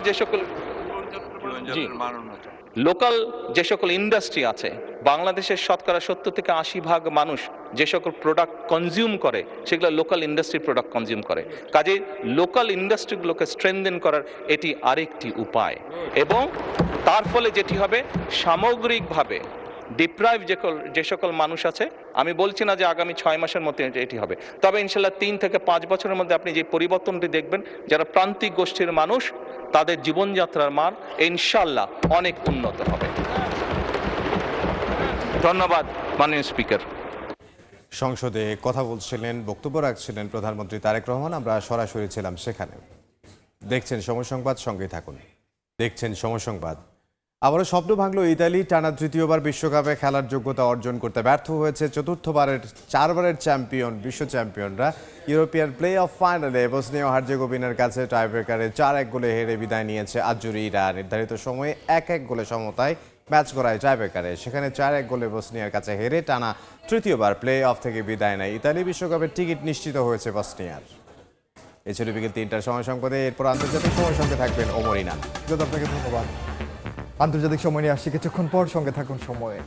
যে সকল ইন্ডাস্ট্রি আছে, বাংলাদেশের শতকরা 70 থেকে 80% মানুষ যে সকল প্রোডাক্ট কনজিউম করে সেগুলো লোকাল ইন্ডাস্ট্রি প্রোডাক্ট কনজিউম করে। কাজে লোকাল ইন্ডাস্ট্রিগুলোকে স্ট্রেনদেন করার এটি আরেকটি উপায় এবং তার ফলে যেটি হবে, সামগ্রিকভাবে ডিপ্রাইভ যে সকল মানুষ আছে, আমি বলছি না যে আগামী 6 মাসের মধ্যে এটি হবে, তবে ইনশাল্লাহ 3 থেকে 5 বছরের মধ্যে আপনি যে পরিবর্তনটি দেখবেন, যারা প্রান্তিক গোষ্ঠীর মানুষ তাদের জীবনযাত্রার মান ইনশাল্লাহ অনেক উন্নত হবে। ধন্যবাদ মাননীয় স্পিকার। সংসদে কথা বলছিলেন, বক্তব্য রাখছিলেন প্রধানমন্ত্রী তারেক রহমান। আমরা সরাসরি ছিলাম সেখানে। দেখছেন সময় সংবাদ, সঙ্গে থাকুন। দেখছেন সময় সংবাদ। আবারও স্বপ্ন ভাঙল ইতালি। টানা তৃতীয়বার বিশ্বকাপে খেলার যোগ্যতা অর্জন করতে ব্যর্থ হয়েছে চতুর্থবারের 4বারের চ্যাম্পিয়ন বিশ্ব চ্যাম্পিয়নরা। ইউরোপিয়ান প্লে অফ ফাইনালে বসনিয়া হার্জেগোভিনার কাছে টাইব্রেকারে 4-1 গোলে হেরে বিদায় নিয়েছে আজুরিরা। নির্ধারিত সময়ে 1-1 গোলে সমতায় ম্যাচ গড়ায় টাইব্রেকারে। সেখানে 4-1 গোলে বসনিয়ার কাছে হেরে টানা তৃতীয়বার প্লে অফ থেকে বিদায় নেয় ইতালি। বিশ্বকাপের টিকিট নিশ্চিত হয়েছে বসনিয়ার। এছাড়া বিকেল 3টার সময় সংবাদে এরপর আন্তর্জাতিক সময় সঙ্গে থাকবেন ওমর ইনান। আপনাকে ধন্যবাদ। আন্তর্জাতিক সময় নিয়ে আসছি কিছুক্ষণ পর, সঙ্গে থাকুন সময়ে।